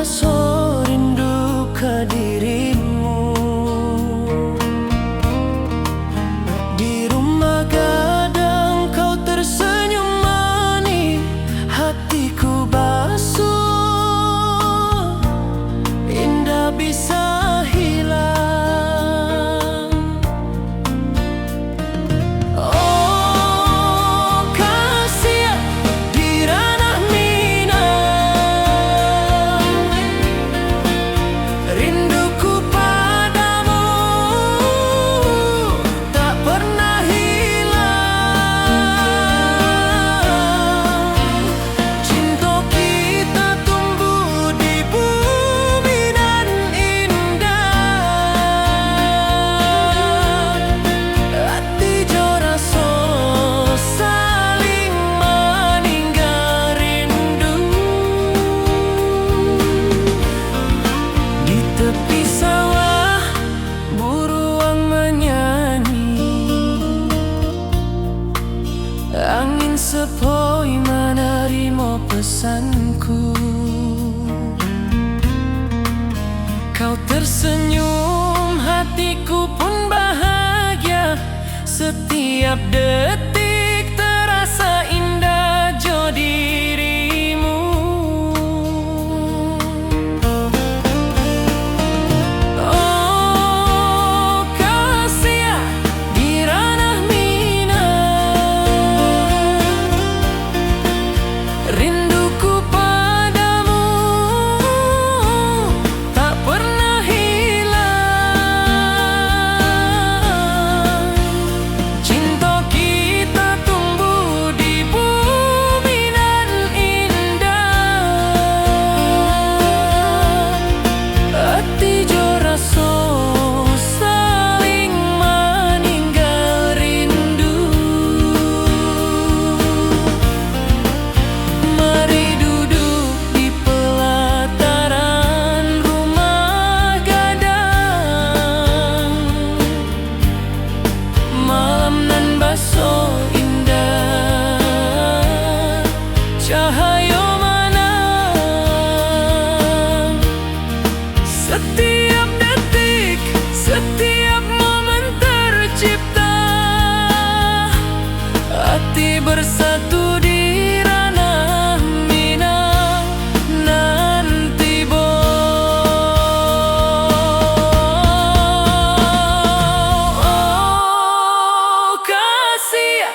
baso rindu ke dirimu. Di rumah gadang kau tersenyum manis, hatiku basuh, indah bisa hilang. Oh kasih di ranah Minang, rinduku padamu tak pernah hilang. Cinta kita tumbuh di bumi dan indah, hati jo rasa saling meninggal rindu. Di tepi sawah buruang menyanyi, angin sepoi menerima pesanku. Kau tersenyum, hatiku pun bahagia. Setiap detik terasa indah jo dirimu. Oh kasih di ranah Minang, rinduku padamu tak pernah hilang. Cinta kita tumbuh di bumi dan indah, hati jo rasa saling meninggal rindu. Mari duduk di pelataran rumah gadang, malam nan baso indah, cahaya menang. Setiap detik, setiap momen tercipta, hati bersatu di ranah Minang nanti oh kasih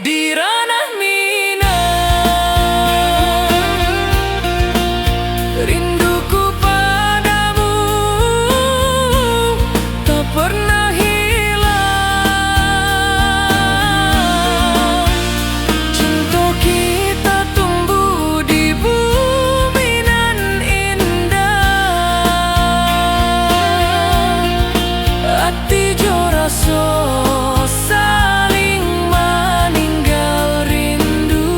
di ranah Minang, rinduku padamu tak pernah hilang. Cinta kita tumbuh di bumi dan indah, hati jo rasa saling meninggal rindu.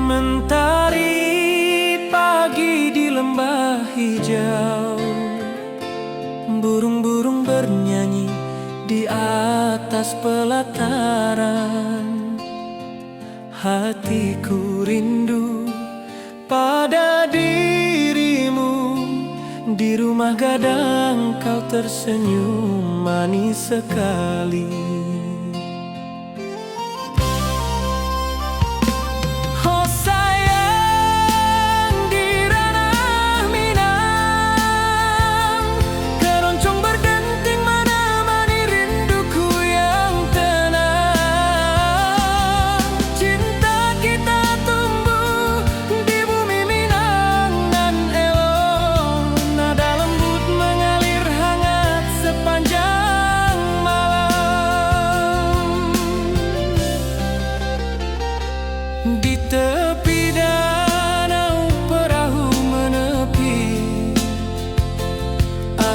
Mentari pagi di lembah hijau, burung-burung bernyanyi di atas pelataran. Hatiku rindu pada dirimu, di rumah gadang kau tersenyum manis sekali. Oh sayang di ranah Minang,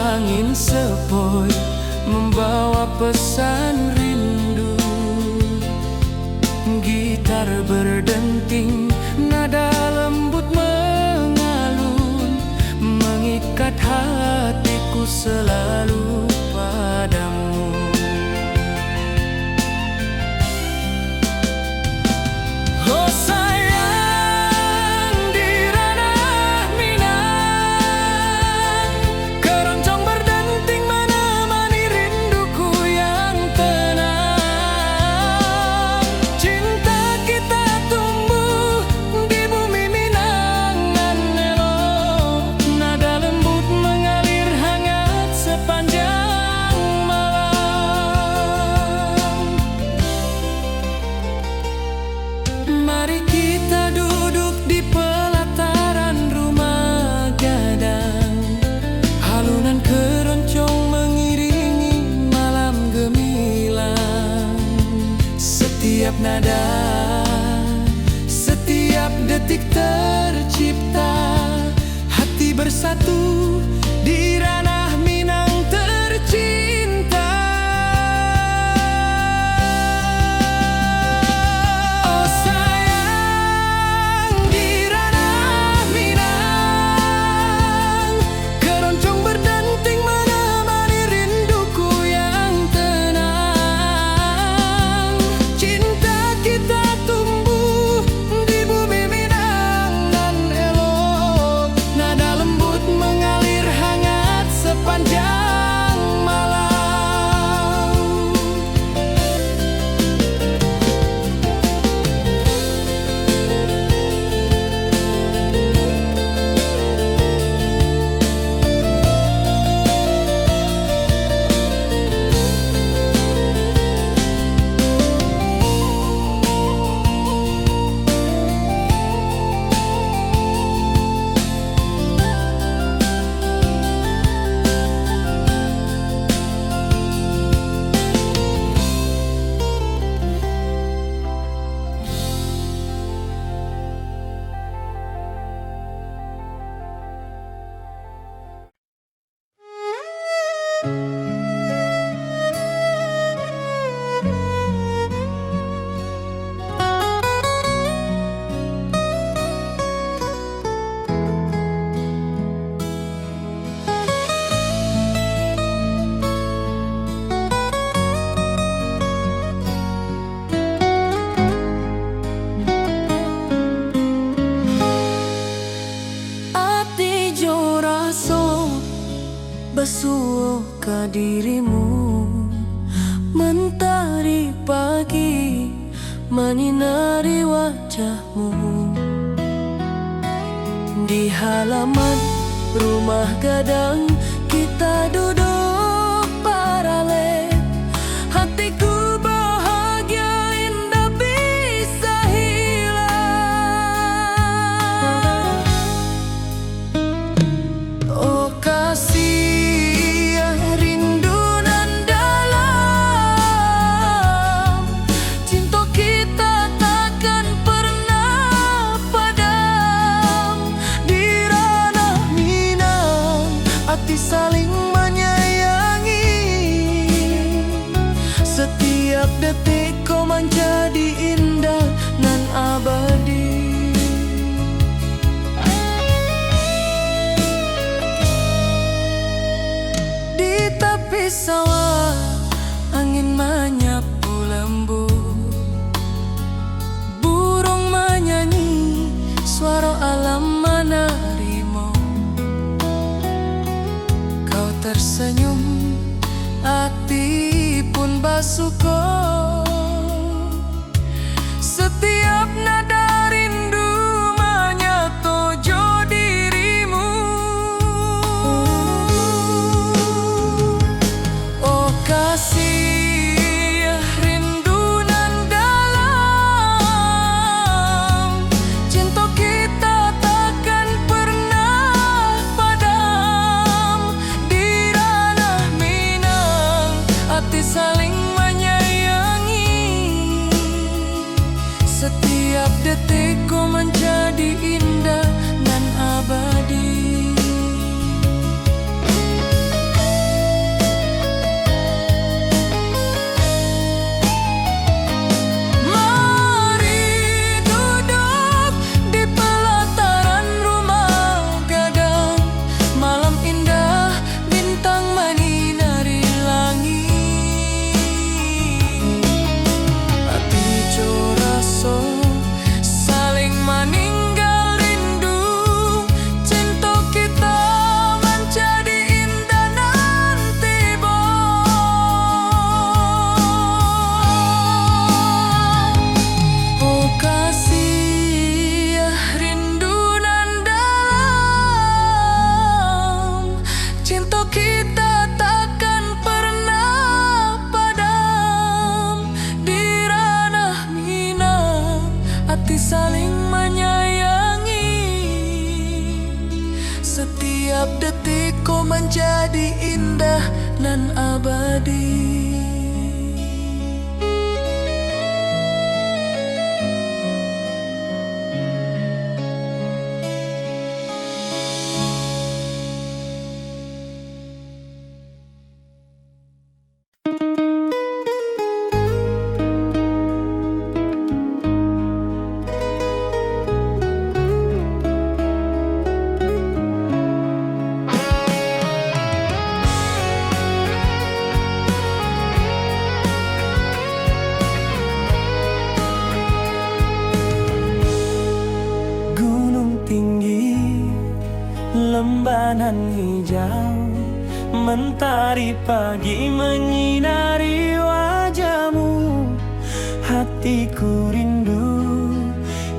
Angin sepoi membawa pesan rindu. Gitar berdenting, nada lembut mengalun, mengikat hatiku selalu padamu. Oh sayang, di ranah Minang, keroncong berdenting menemani rinduku yang tenang. Cinta kita tumbuh di bumi Minang nan elok, nada lembut mengalir hangat sepanjang malam. Mari kita duduk di pelataran rumah gadang, alunan keroncong mengiringi malam gemilang. Setiap nada, setiap detik tercipta, hati bersatu di ranah Minang tercinta. Oh sayang, di ranah Minang, keroncong berdenting menemani rinduku yang tenang. Cinta kita tumbuh di bumi Minang nan elok, nada lembut mengalir hangat sepanjang malam. Ati jo raso basuh ka dirimu, mentari pagi menyinari wajahmu. Di halaman rumah gadang kita duduk paralel, hatiku bahagia indah bisa hilang. Oh kasih rindu nan dalam, cinta kita takkan pernah padam. Di ranah Minang, hati saling menyayangi. Setiap detik kau menjadi indah nan abadi. Di tepi sawah angin menyapu lembut, burung menyanyi, suara alam menerimu. Kau tersenyum, hati pun basuh kau. Setiap nada rindu menyatu jo dirimu. Oh kasih rindu nan dalam, cinta kita takkan pernah padam. Di ranah Minang, hati saling menyayangi. kita takkan pernah padam. Di ranah Minang, hati saling menyayangi. Setiap detik kau menjadi indah nan abadi. Lembanan hijau, mentari pagi menyinari wajahmu. Hatiku rindu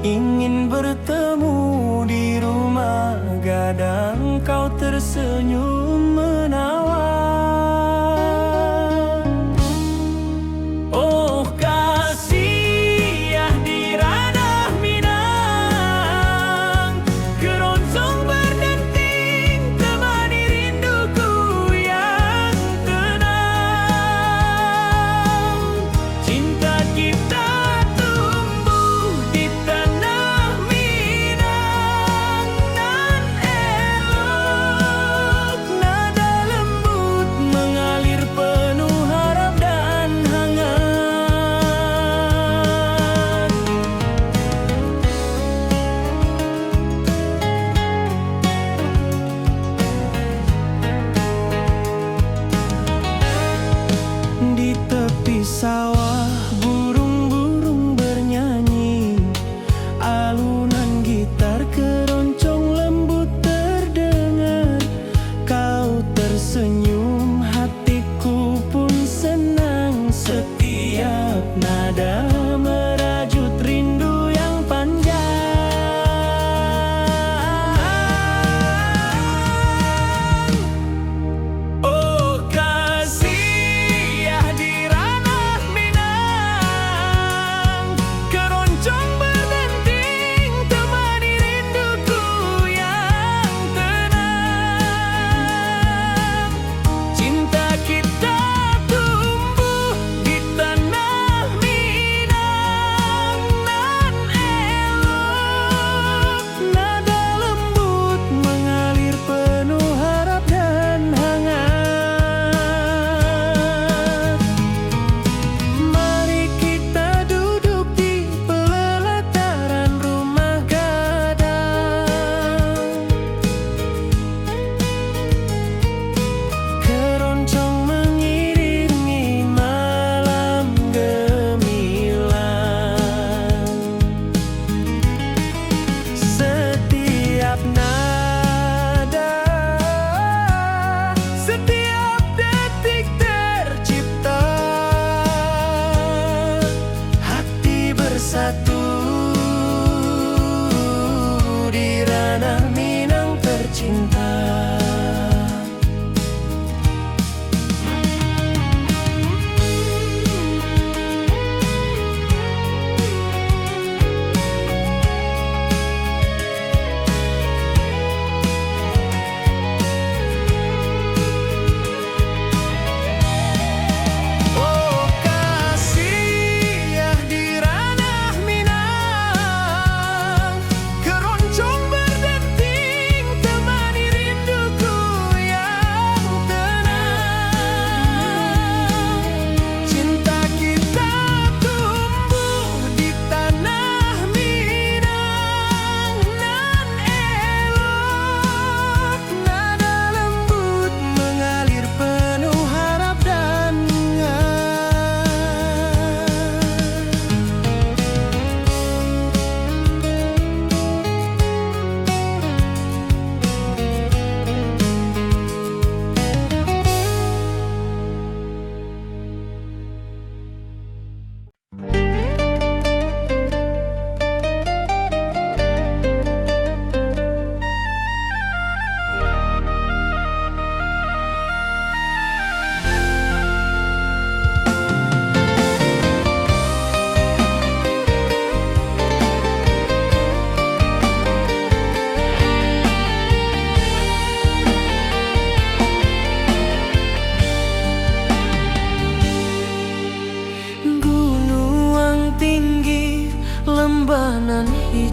ingin bertemu di rumah gadang, kau tersenyum menawan. Oh kasih ya di ranah Minang, keroncong berdenting temani rinduku yang tenang. Cinta kita tumbuh di tanah Minang nan elok.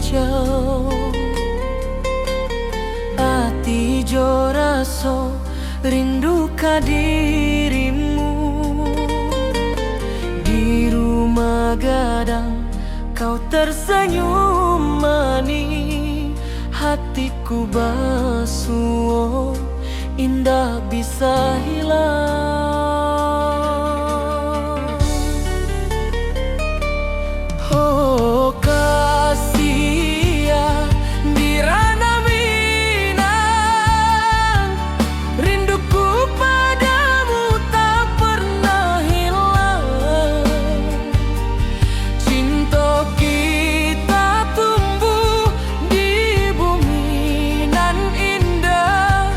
hijau. Ati jo raso rindu ka dirimu. Di rumah gadang kau tersenyum manis, hatiku basuh indah bisa hilang. Oh kasih ya di ranah Minang, rinduku padamu tak pernah hilang. Cinta kita tumbuh di bumi nan indah,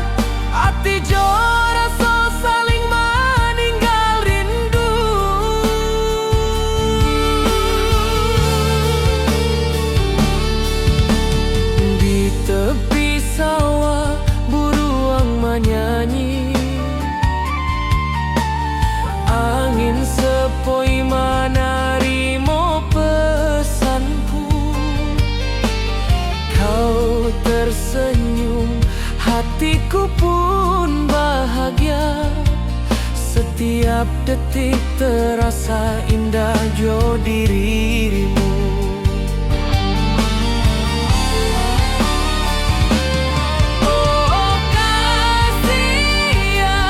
hati jo rasa saling meninggal rindu. Di tepi sawah buruang menyanyi, angin sepoi menarimo pesanku. Kau tersenyum, hatiku pun bahagia. Setiap detik terasa indah jo dirimu. Oh kasih ya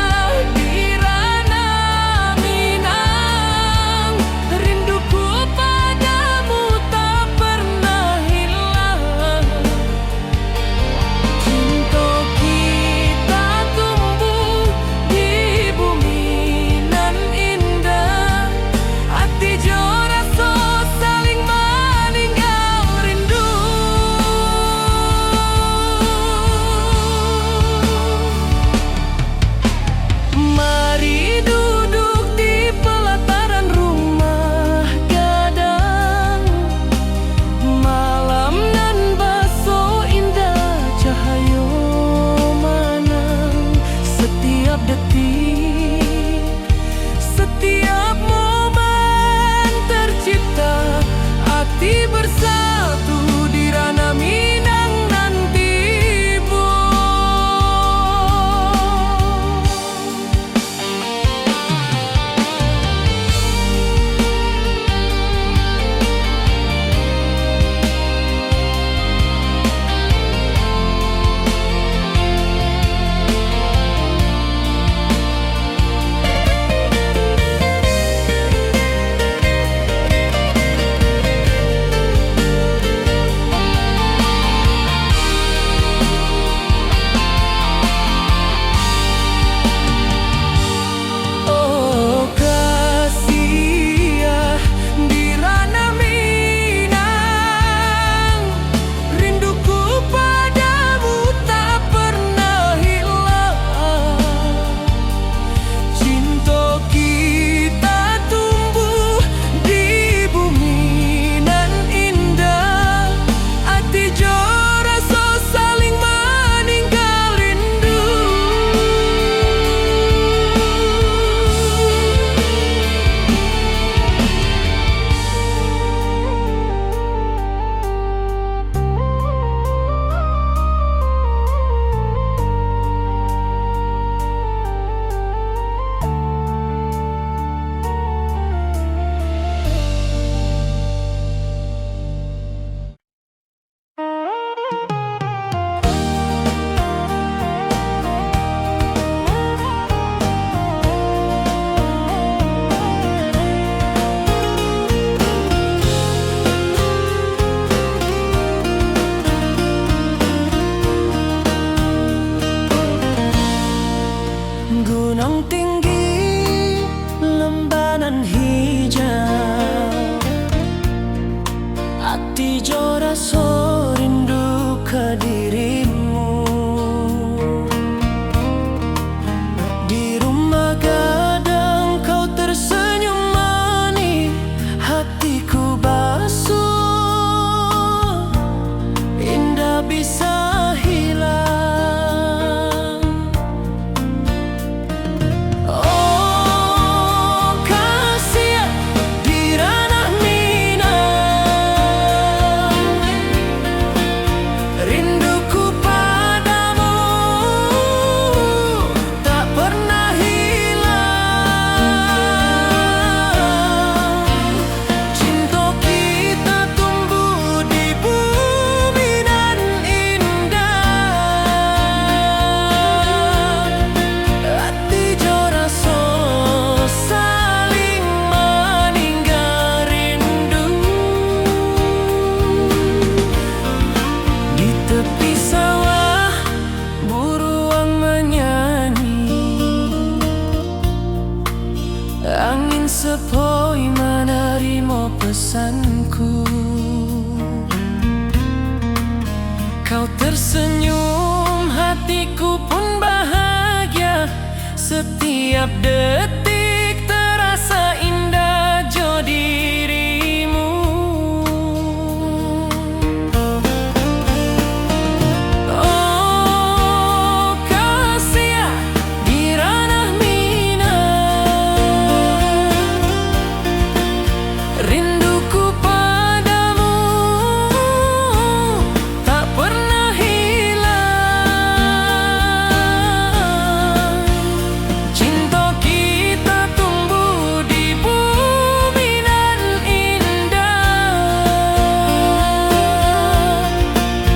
di ranah Minang, rinduku padamu tak pernah hilang. Cinta kita tumbuh di bumi nan indah, hati jo rasa saling meninggal rindu. Mari duduk di pelataran rumah gadang, malam nan baso indah cahayo manang. Setiap detik, setiap momen tercipta, hati bersatu di ranah Minang nanti bu. Oh kasih ya di ranah Minang, rinduku padamu tak pernah hilang. Cinta kita tumbuh di bumi nan indah, hati jo rasa saling meninggal rindu. Gunung tinggi, lembanan hijau, hati jo rasa rindu ke dirimu. Di rumah gadang kau tersenyum manis, hatiku basuh indah bisa hilang. Oh kasih sepoi menerima pesanku. Kau tersenyum, hatiku pun bahagia. Setiap detik terasa indah jo dirimu. Oh kasih di ranah Minang, rinduku padamu tak pernah hilang. Cinta kita tumbuh di bumi nan indah.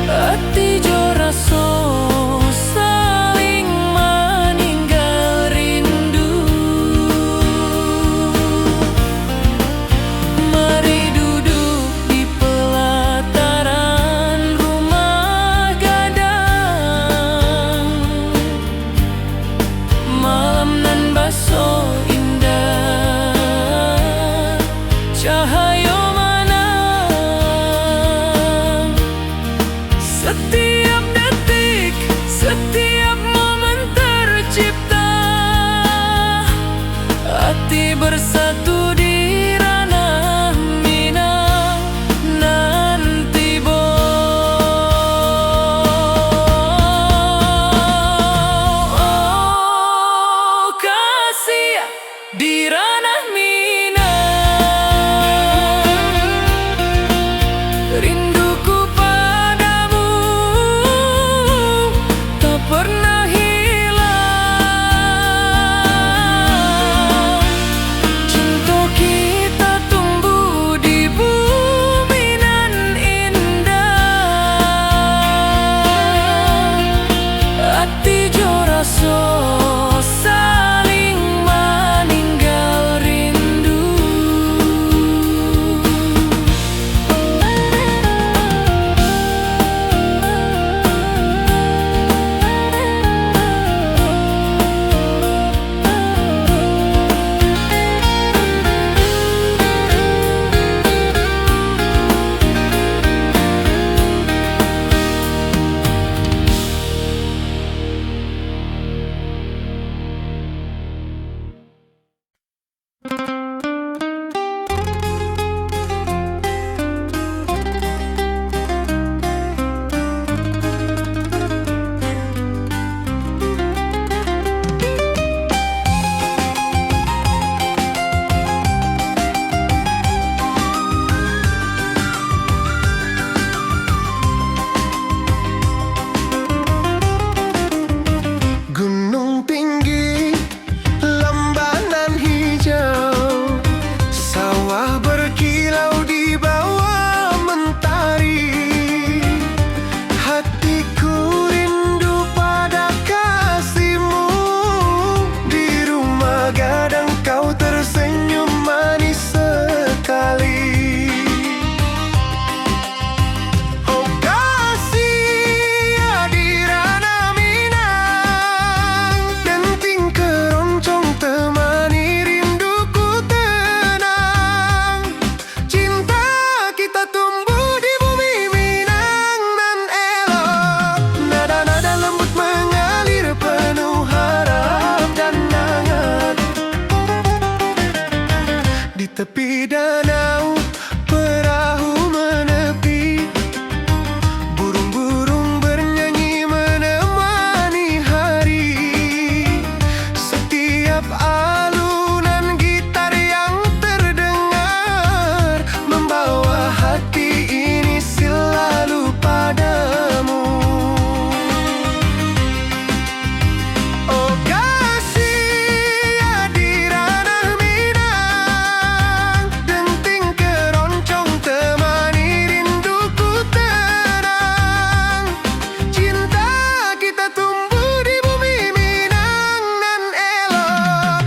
Hati jo rasa saling meninggal rindu. Mari duduk di pelataran rumah gadang. Malam nan baso indah, cahaya menang. Setiap detik, setiap momen tercipta. Hati bersatu di ranah Minang nanti oh kasih di ranah Minang, rinduku padamu tak pernah hilang. Cinta kita tumbuh di bumi nan indah. Hati jo rasa saling meninggal rindu. Gunung tinggi, lembanan hijau, sawah berkilau di bawah mentari. Hatiku rindu pada kasihmu. Di rumah gadang kau tersenyum manis sekali. Oh kasih di ranah Minang, denting keroncong temani rinduku tenang. Cinta kita tumbuh di bumi Minang nan elok. Nada-nada lembut mengalir penuh harap dan hangat. Di tepi danau perahu menepi, burung-burung bernyanyi menemani hari. Setiap alunan gitar yang terdengar membawa hati ini selalu padamu. Oh kasih di ranah Minang, denting keroncong temani rinduku tenang. Cinta kita tumbuh di bumi Minang nan elok.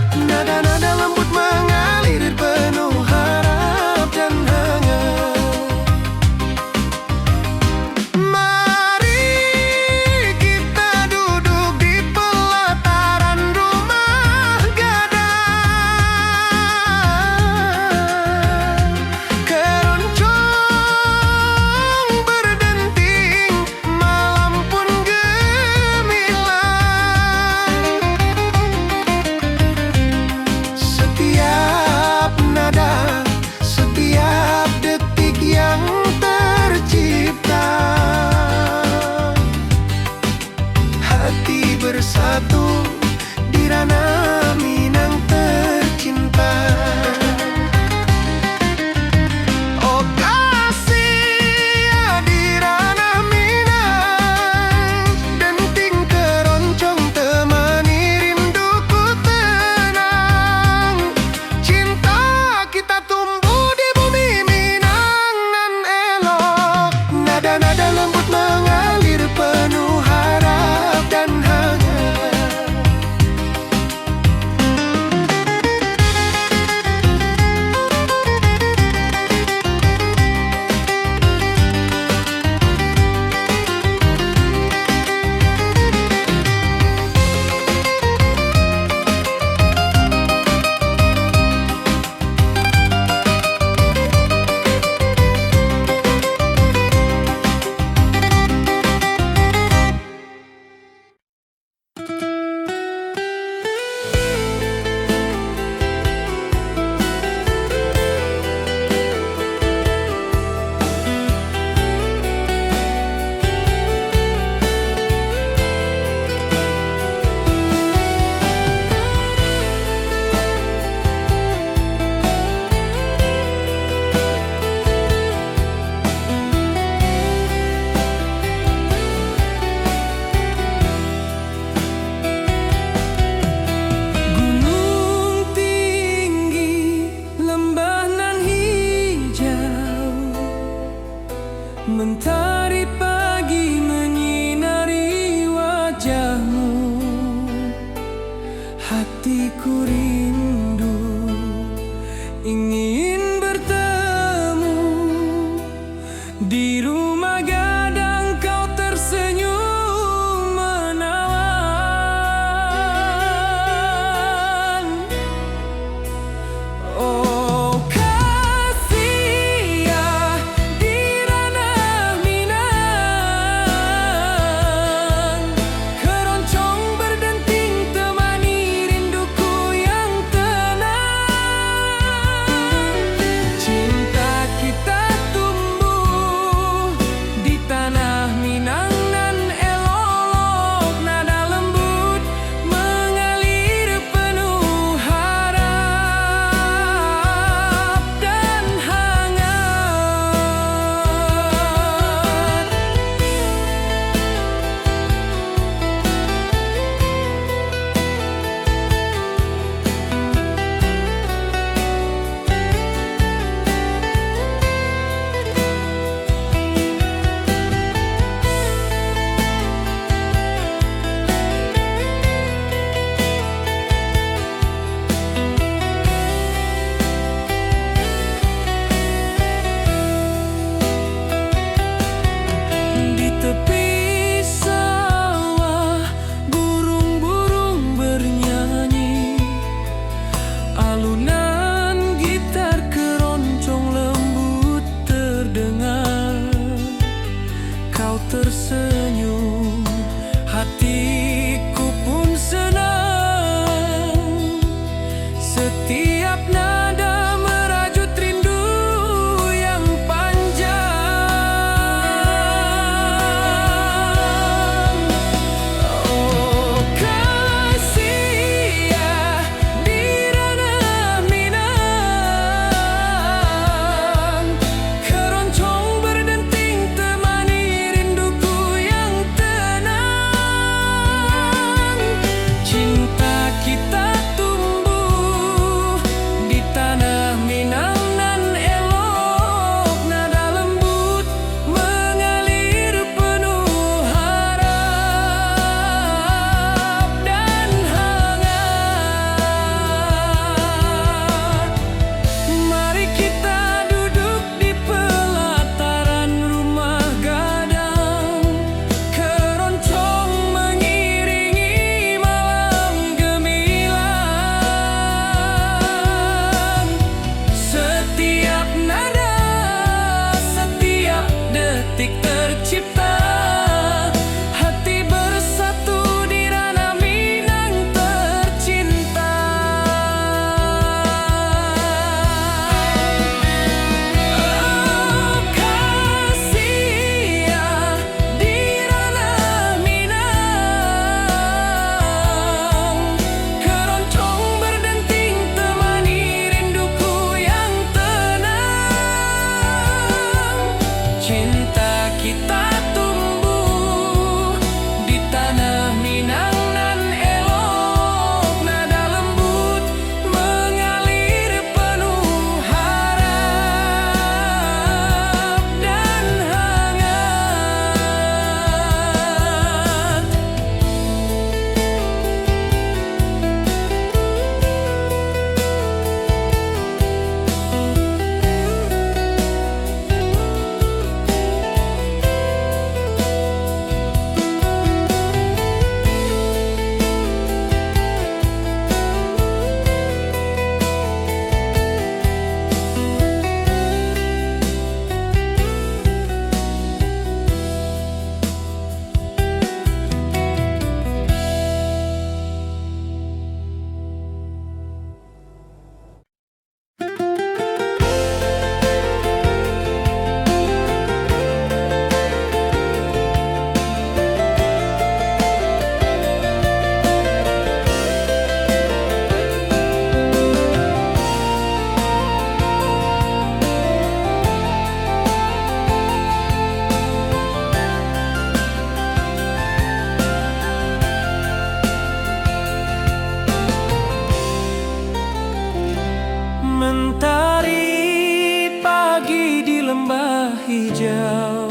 Matahari pagi di lembah hijau,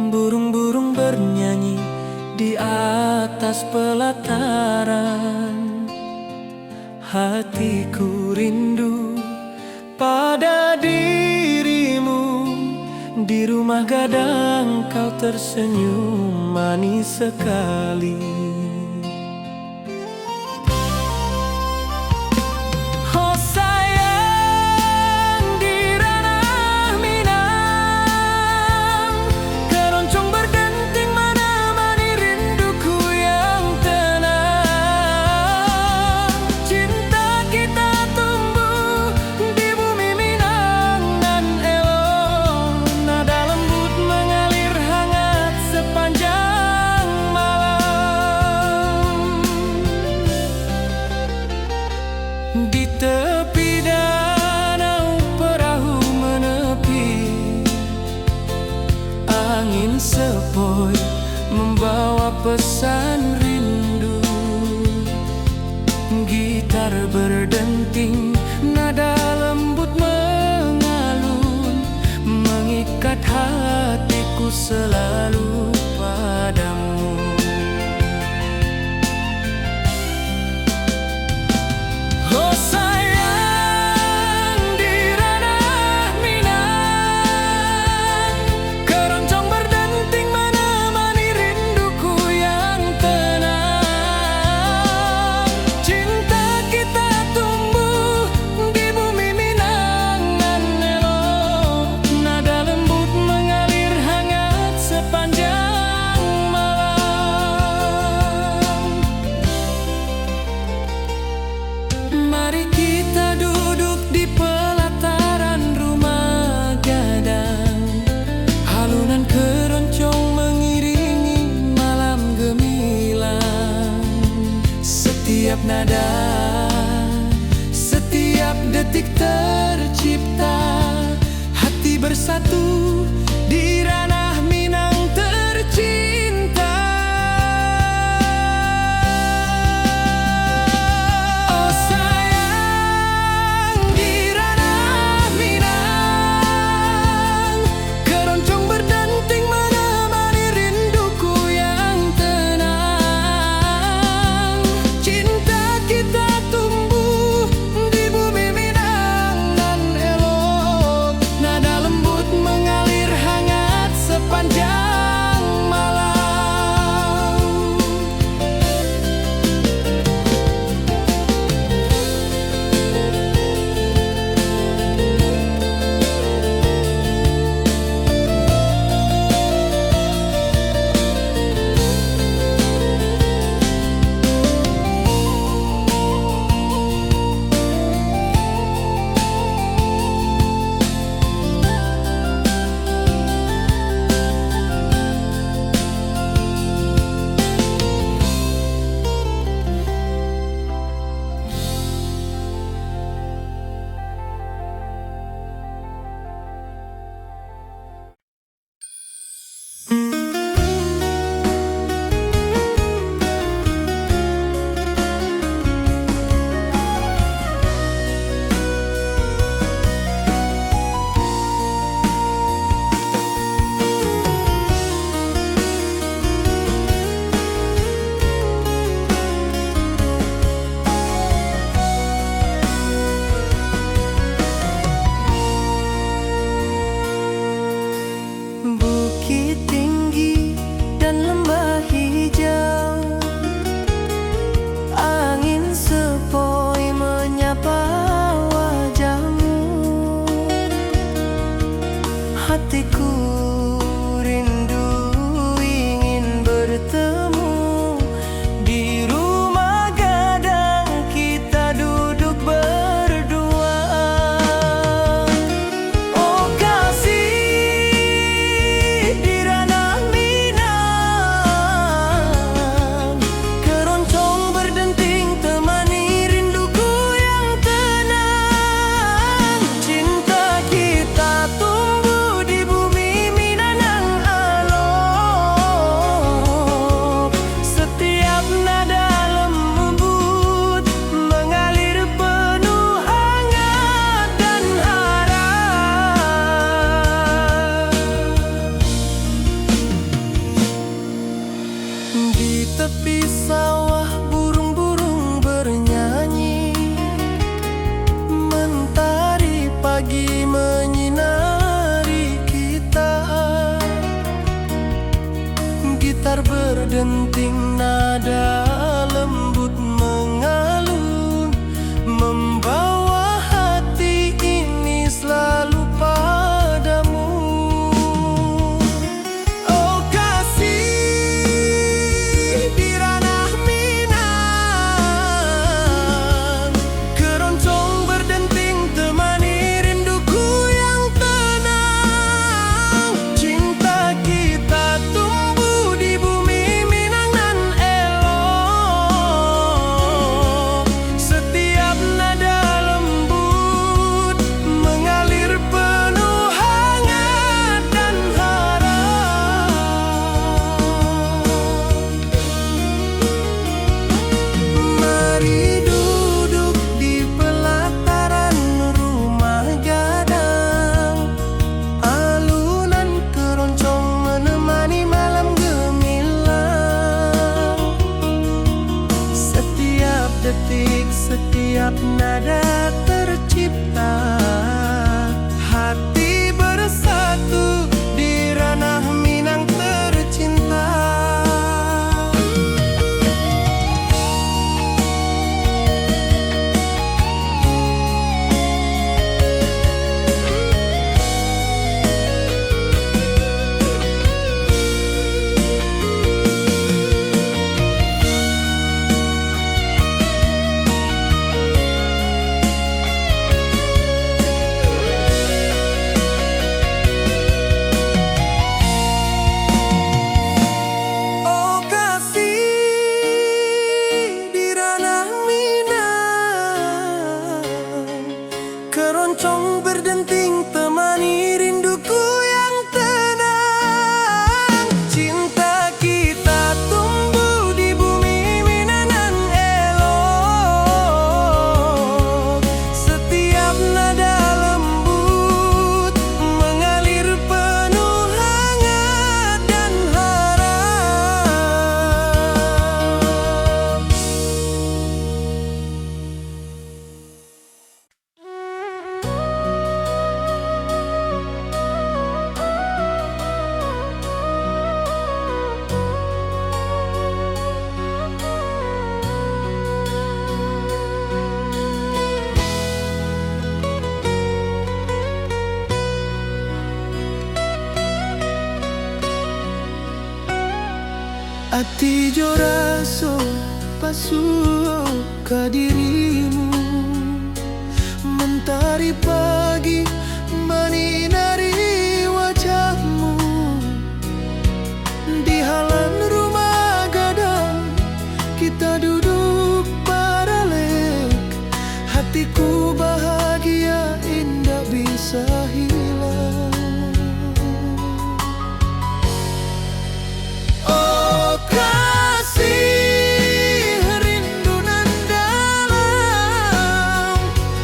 burung-burung bernyanyi di atas pelataran. Hatiku rindu pada dirimu, di rumah gadang kau tersenyum manis sekali. Oh sayang, di ranah Minang, keroncong berdenting menemani rinduku yang tenang. Cinta kita tumbuh di bumi Minang nan elok, nada lembut mengalir hangat sepanjang malam. Di tepi danau perahu menepi, angin sepoi membawa pesan rindu. Gitar berdenting, nada lembut mengalun, mengikat hatiku selalu padamu. Oh sayang, di ranah Minang, keroncong berdenting menemani rinduku yang tenang. Cinta kita tumbuh di bumi Minang nan elok, nada lembut mengalir hangat sepanjang malam. Mari kita duduk di pelataran rumah gadang, alunan keroncong mengiringi malam gemilang. Setiap nada, setiap detik tercipta, hati bersatu di ranah Minang tercinta. Oh sayang, di ranah Minang, keroncong berdenting menemani rinduku yang tenang. Cinta kita tumbuh di bumi Minang nan elok, nada lembut mengalir berdenting nada lembut mengalun, membawa hati ini selalu padamu. Oh kasih di ranah Minang, keroncong berdenting temani rinduku yang tenang. Cinta kita tumbuh di bumi Minang nan elok. Setiap nada lembut mengalir penuh hangat dan harap. Mari duduk di pelataran rumah gadang, alunan keroncong menemani malam gemilang. Setiap detik, setiap nada tercipta, hati bersatu di ranah Minang tercinta. Oh kasih di ranah Minang, keroncong berdenting temani rinduku yang tenang. Cinta kita tumbuh di bumi Minang nan elok. Setiap nada lembut mengalir penuh hangat dan harap. Ati jo raso pasuo ka dirimu, mentari pagi menyinari wajahmu. Di halaman rumah gadang kita duduk paralek, hatiku bahagia indah bisa hilang. Oh kasih rindu nan dalam,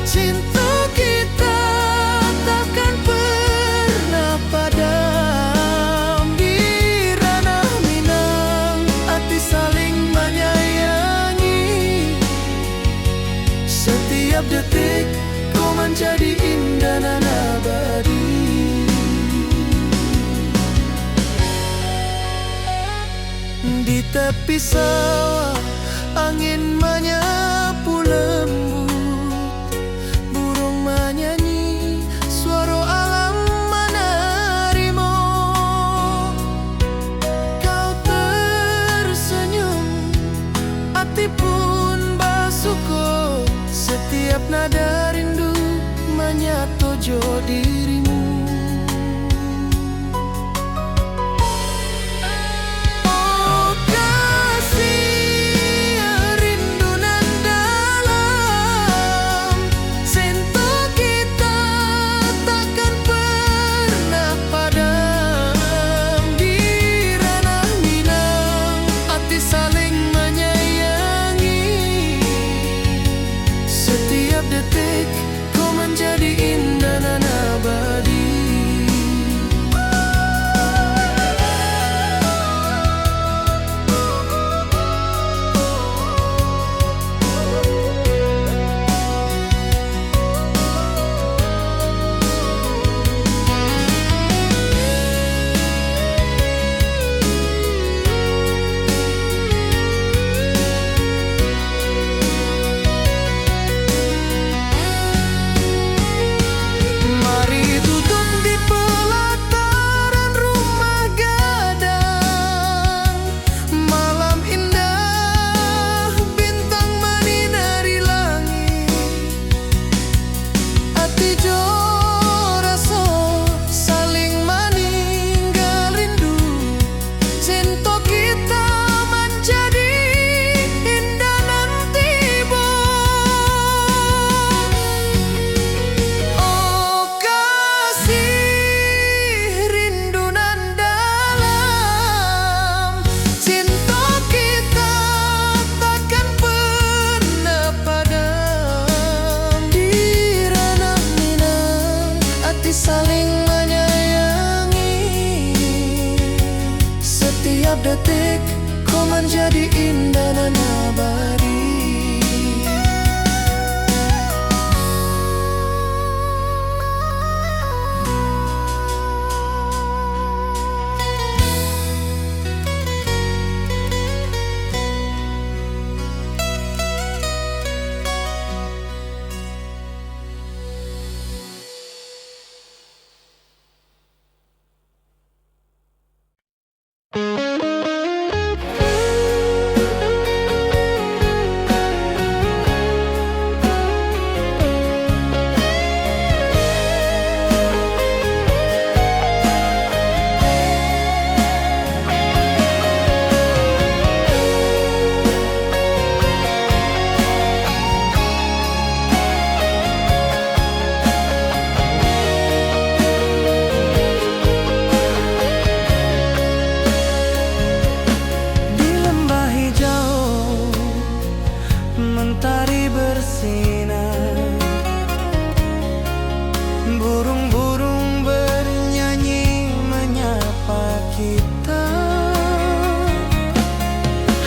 cinta kita takkan pernah padam. Di ranah Minang hati saling menyayangi, setiap detik kau menjadi indah nan abadi. Di tepi sawah angin menyapu lembut, burung menyanyi, suara alam menarimo. Kau tersenyum, hati pun bersyukur. Setiap nada rindu menyatu jo dirimu. Oh kasih rindu nan dalam, cinta kita takkan pernah padam. Di ranah Minang hati saling menyayangi, setiap detik kau menjadi indah nan abadi. detik kau menjadi indah dan abadi. Mentari bersinar, burung-burung bernyanyi menyapa kita.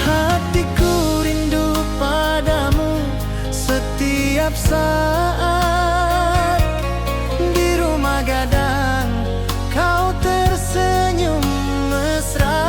Hatiku rindu padamu setiap saat. Di rumah gadang kau tersenyum mesra.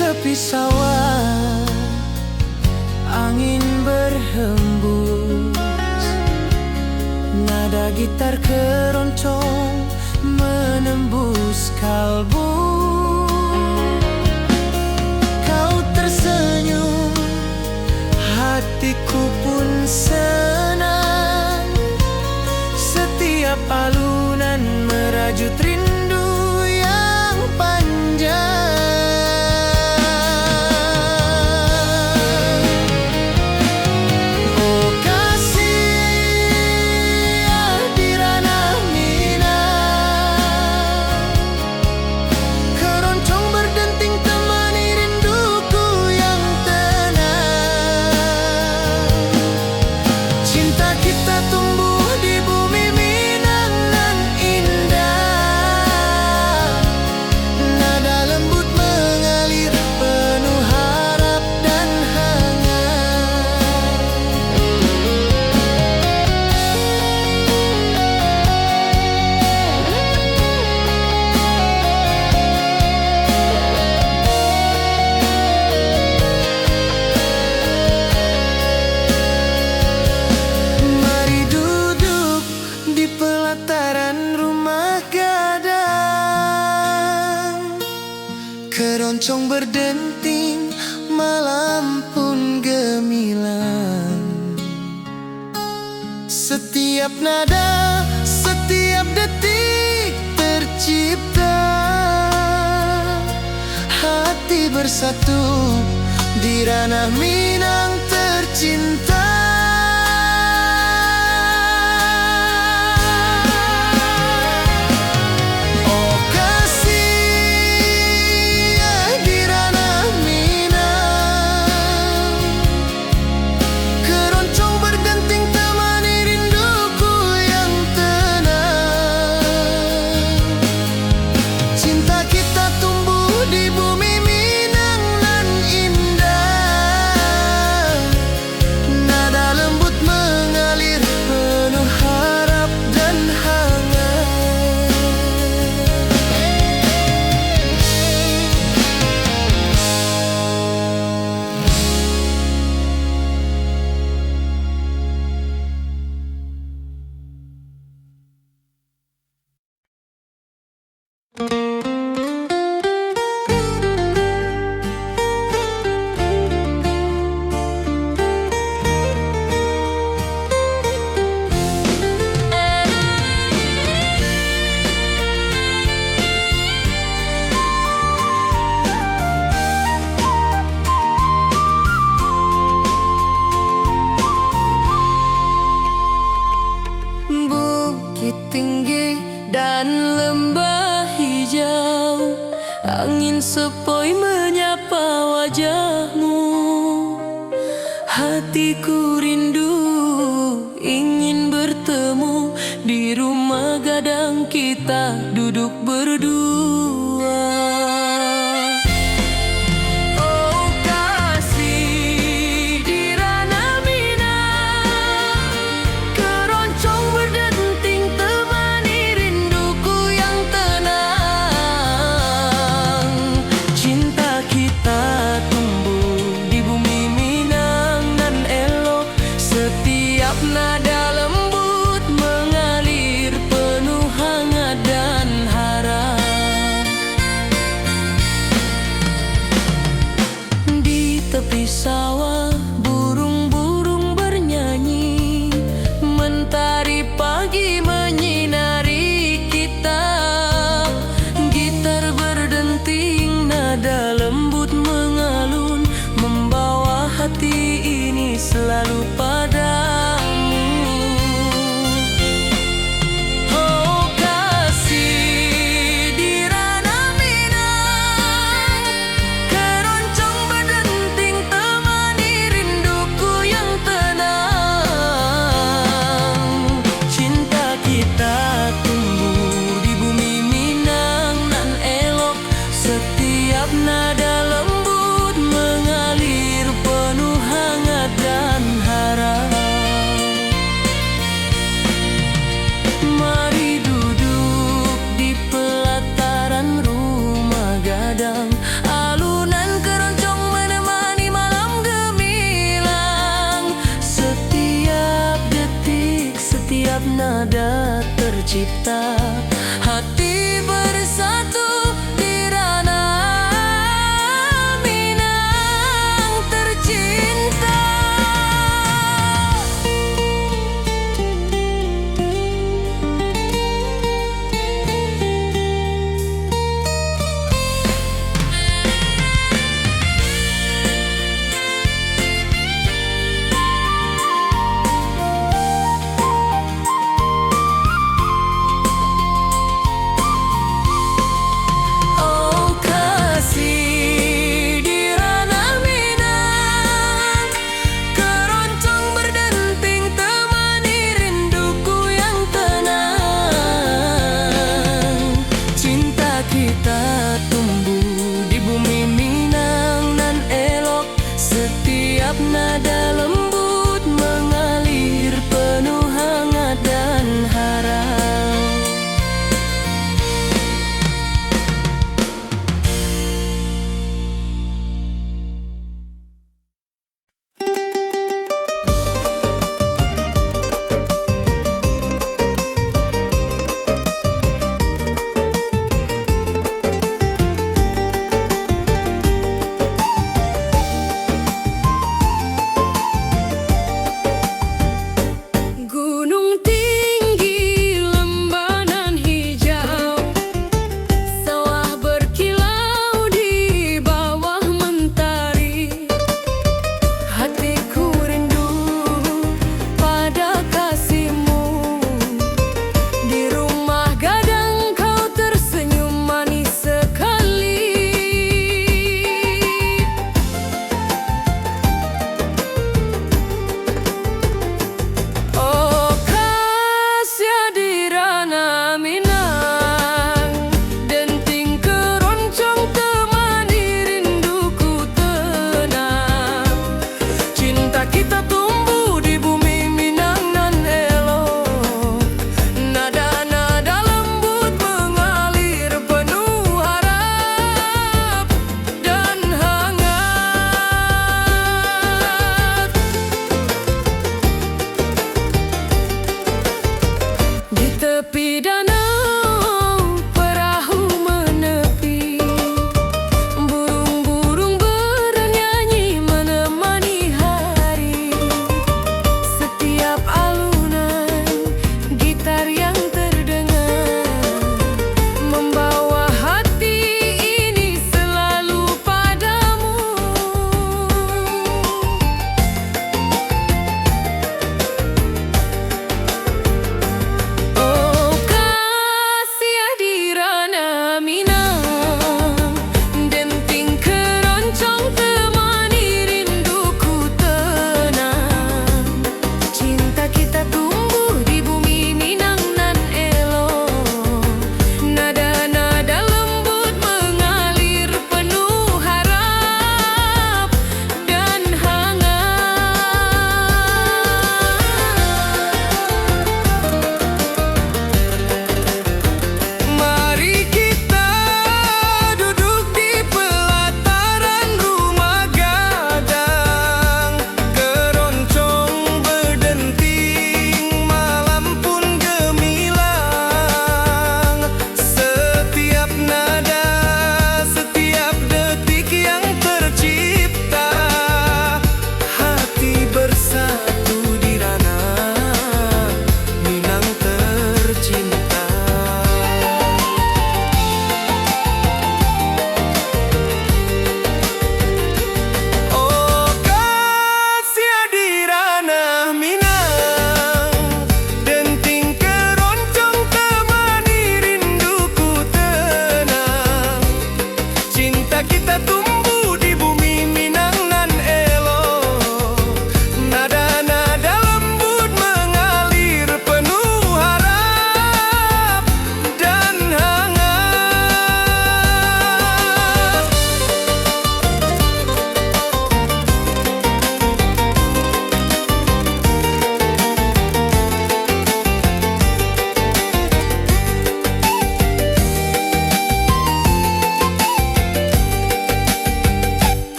Tepi sawah angin berhembus, nada gitar keroncong menembus kalbu. Kau tersenyum, hatiku pun senang. Setiap alunan merajut rindu yang panjang. Keroncong berdenting, malam pun gemilang. Setiap nada, setiap detik tercipta. Hati bersatu di ranah Minang tercinta. dan lembah hijau, angin sepoi menyapa wajahmu. Hatiku rindu ingin bertemu di rumah gadang kita duduk berdua. Oh kasih di ranah Minang, keroncong berdenting temani rinduku yang tenang. Cinta kita tumbuh di bumi Minang nan elok, setiap nada lembut mengalir penuh hangat dan harap. Di tepi sawah burung-burung bernyanyi, mentari pagi menyinari kita. Gitar berdenting, nada lembut mengalun, membawa hati ini selalu padamu. Oh kasih di ranah Minang, keroncong berdenting temani rinduku yang tenang. Cinta kita tumbuh di bumi Minang nan elok, setiap nada lembut mengalir penuh hangat dan harap. Mari duduk di pelataran rumah gadang, alunan keroncong menemani malam gemilang. Setiap detik, setiap nada tercipta, hati bersatu di ranah Minang tercinta.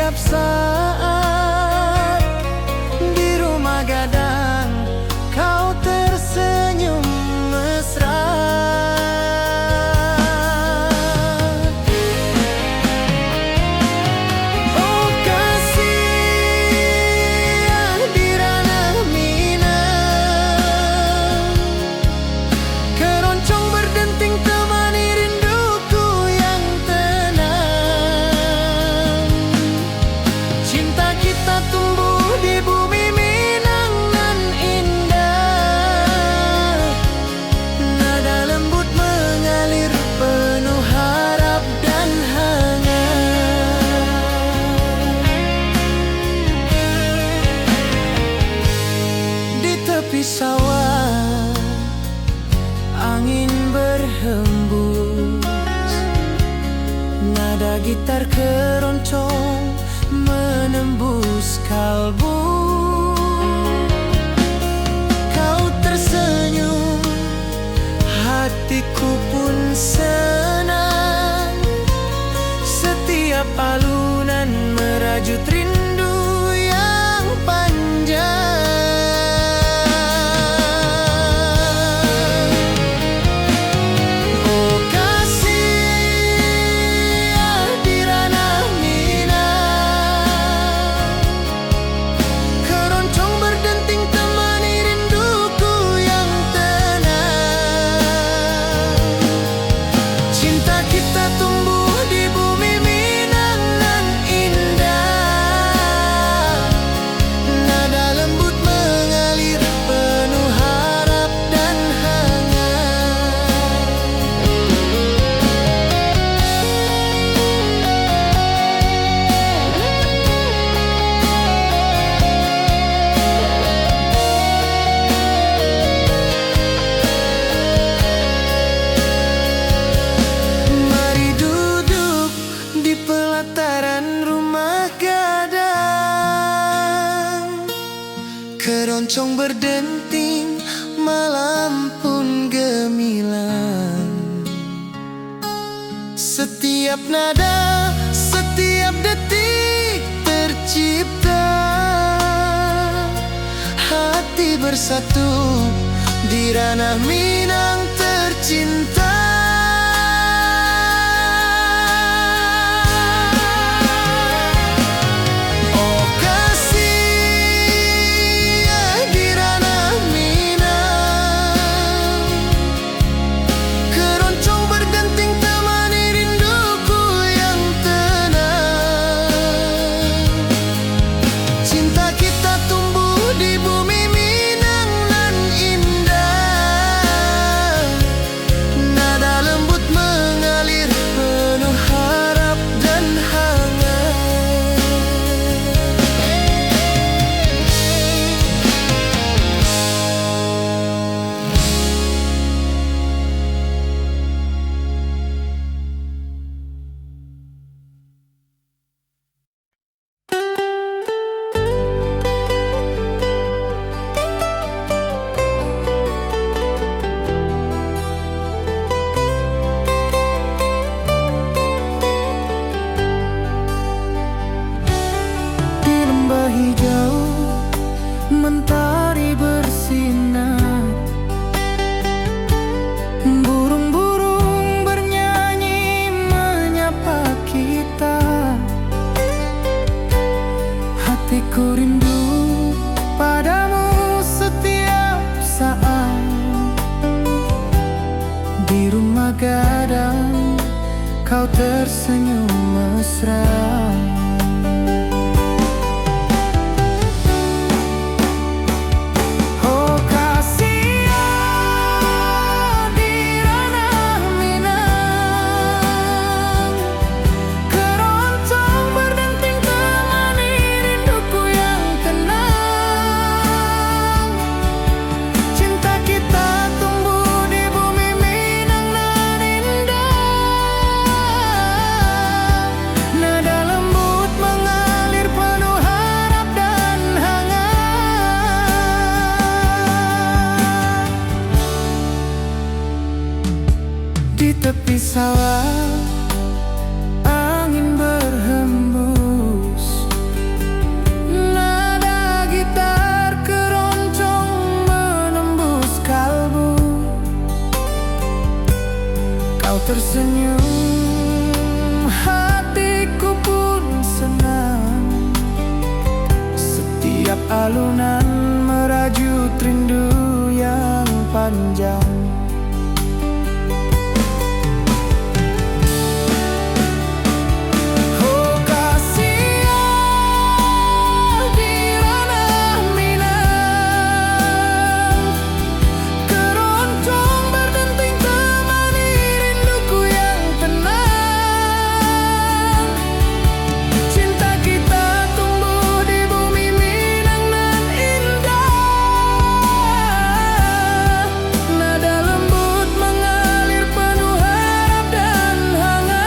setiap saat. Di rumah gadang kau tersenyum mesra. Oh kasih di ranah Minang, keroncong berdenting temani rinduku yang tenang. Cinta kita tumbuh di bumi Minang nan indah. Nada lembut mengalir penuh harap dan hangat. Di tepi sawah angin berhembus, nada gitar keroncong menembus kalbu. Kau tersenyum, hatiku pun senang. Setiap alunan merajut rindu yang panjang. Oh kasih di ranah Minang, keroncong berdenting temani rinduku yang tenang. Cinta kita tumbuh di bumi Minang nan indah. Nada lembut mengalir penuh harap dan hangat. Mari duduk di pelataran rumah gadang, keroncong berdenting, malam pun gemilang. Setiap nada, setiap detik tercipta, hati bersatu di ranah Minang tercinta. Oh kasih di ranah Minang, keroncong berdenting temani rinduku yang tenang. Cinta kita tumbuh di bumi Minang nan indah. Nada lembut mengalir penuh harap dan hangat. Di lembah hijau mentari bersinar, burung-burung bernyanyi menyapa kita. Hatiku rindu padamu setiap saat. Di rumah gadang kau tersenyum mesra. Oh kasih di ranah Minang, keroncong berdenting temani rinduku yang tenang. Cinta kita tumbuh di bumi Minang nan indah. Nada lembut alunan merajut rindu yang panjang. Oh Kasia di ranah Minang, keroncong berdenting temani rinduku yang tenang. Cinta kita tumbuh di bumi Minang nan indah. Nada lembut mengalir penuh harap dan hangat.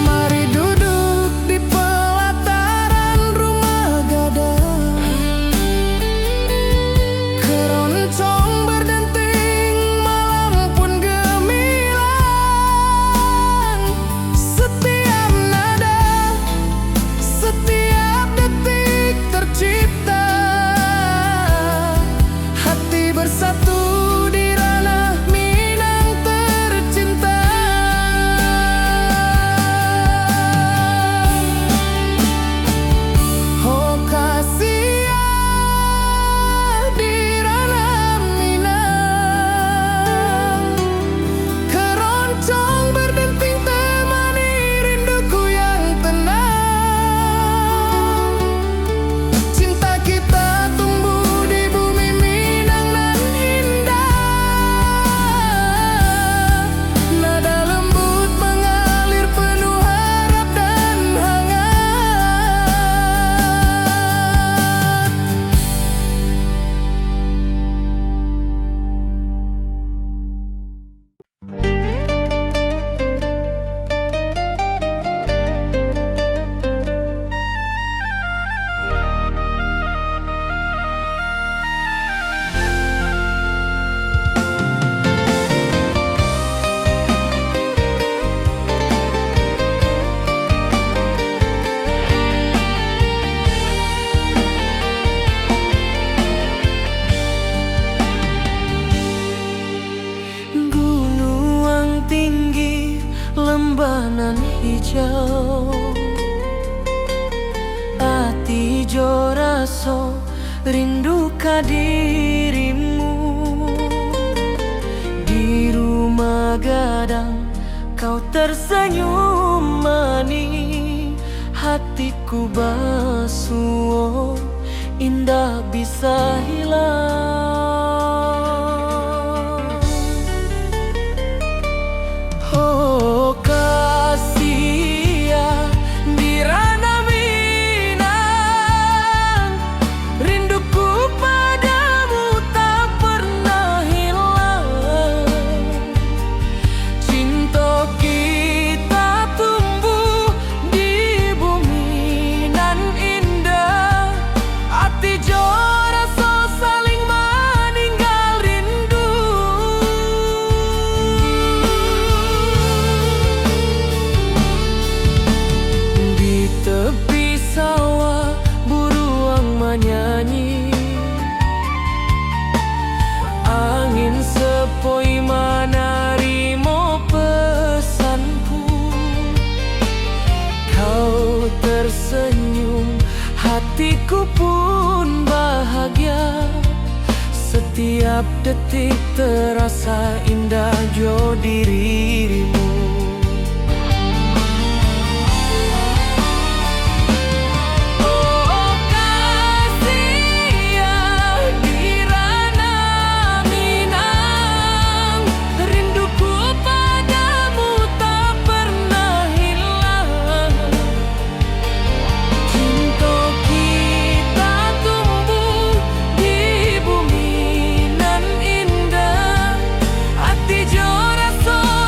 Mari duduk di pelataran rumah gadang, keroncong berdenting malam pun gemilang. Setiap nada, setiap detik tercipta, hati bersatu di ranah Minang tercinta. Oh Kasia di ranah Minang, keroncong berdenting temani rinduku yang tenang. Cinta kita tumbuh di bumi Minang nan indah. Nada lembut mengalir penuh harap dan hangat. Gunung tinggi, lembah nan hijau, ati jo raso rindu ka dirimu. Di rumah gadang kau tersenyum manis, hatiku basuh indah bisa hilang. Oh Kasia di ranah Minang, rinduku padamu tak pernah hilang. Cinta kita tumbuh di bumi nan indah, hati jo rasa saling meninggal rindu. Di tepi sawah buruang menyanyi, angin sepoi menarimo pesanku. Kau tersenyum, hatiku pun bahagia. Setiap detik terasa indah jo dirimu. Oh Kasia di ranah Minang, rinduku padamu tak pernah hilang. Cinta kita tumbuh di bumi nan indah, hati jo rasa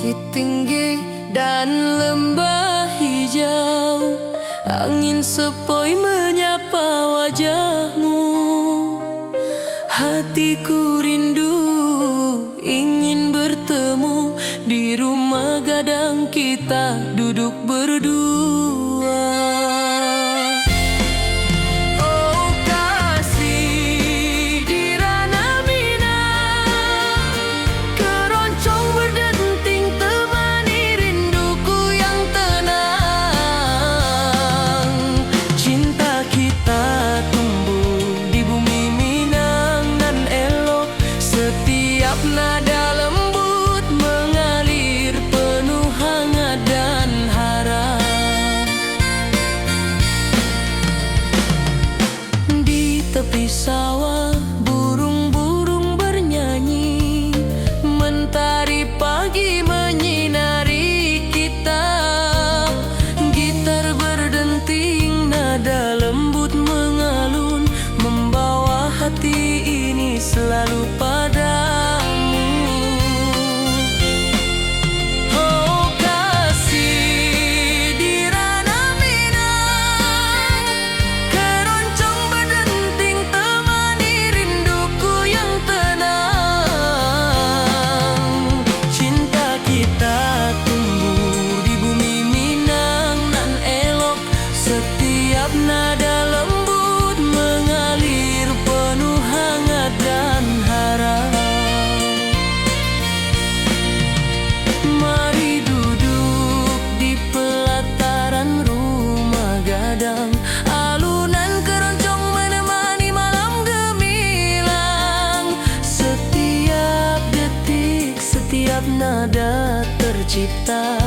bukit tinggi dan lembah hijau. Angin sepoi menyapa wajahmu. Hatiku rindu ingin bertemu di rumah gadang kita duduk berdua. Oh kasih di ranah Minang, keroncong berdenting temani rinduku yang tenang. Cinta kita tumbuh di bumi Minang nan elok, setiap nada lembut mengalir penuh hangat dan harap. Di tepi sawah burung-burung bernyanyi, mentari pagi menyinari kita. Gitar berdenting, nada lembut mengalun, membawa hati ini selalu padamu. Oh kasih di ranah Minang, keroncong berdenting temani rinduku yang tenang. Cinta kita tumbuh di bumi Minang nan elok, setiap nada lembut mengalir penuh hangat dan harap. Mari duduk di pelataran rumah gadang, alunan keroncong menemani malam gemilang. Setiap detik, setiap nada tercipta,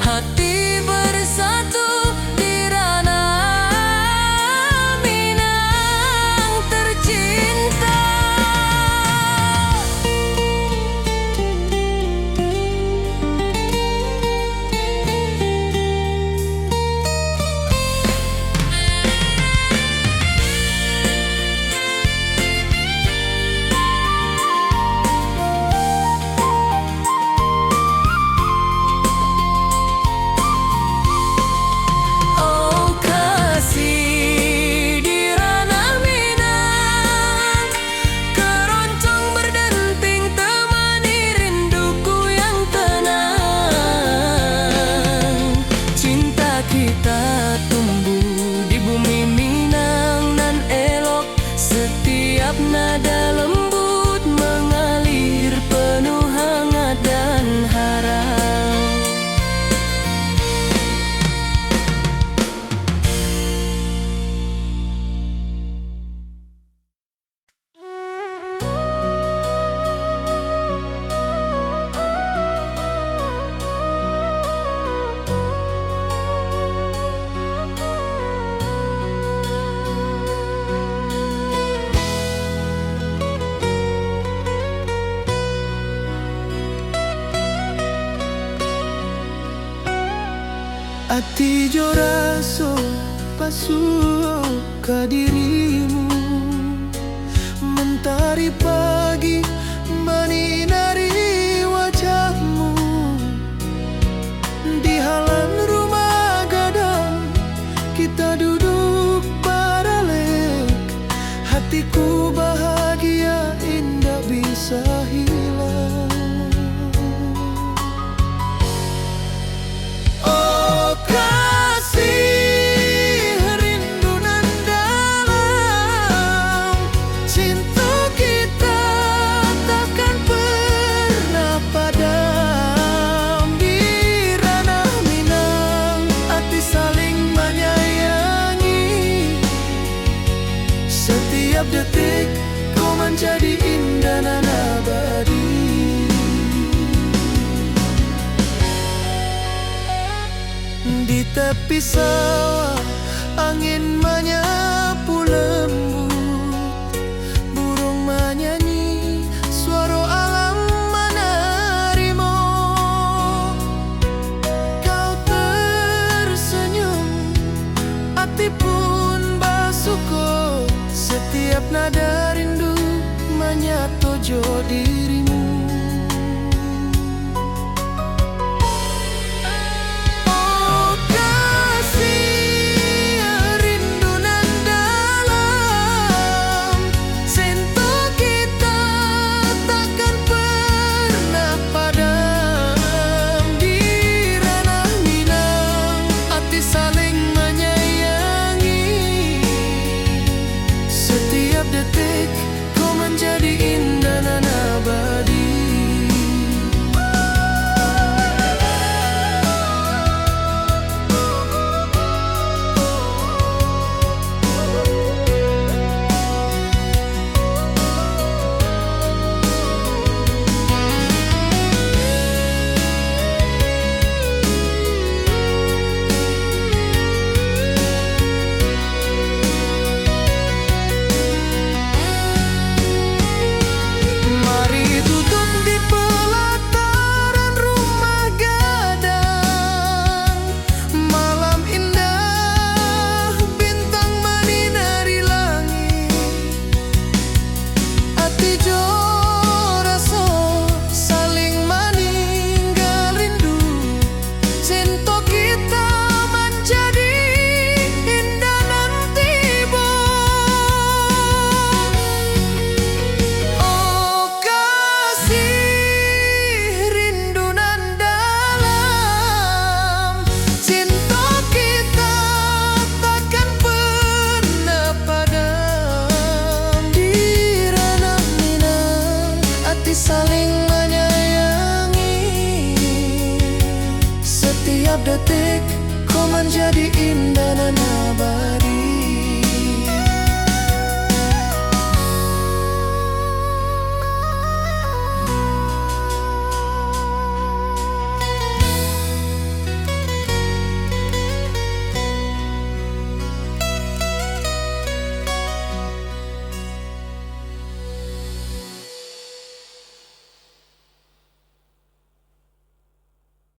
hati bersatu di ranah Minang tercinta. Oh kasih di ranah Minang, keroncong berdenting temani rinduku yang tenang. Cinta kita tumbuh di bumi Minang nan elok, setiap nada lembut mengalir penuh hangat dan harap. Ati jo raso pasuh ke dirimu, mentari pagi menyinari wajahmu. Di halaman rumah gadang kita duduk paralel, hatiku bahagia indah bisa hilang. Oh kasih rindu nan dalam, cinta kita takkan pernah padam. Di ranah Minang hati saling menyayangi, setiap detik kau menjadi indah nan abadi. Di tepi sawah angin menyapu lembut, burung menyanyi, suara alam menarimo. Kau tersenyum, hati pun bersyukur, setiap nada rindu menyatu jo dirimu. hati saling menyayangi. Setiap detik kau menjadi indah dan abadi.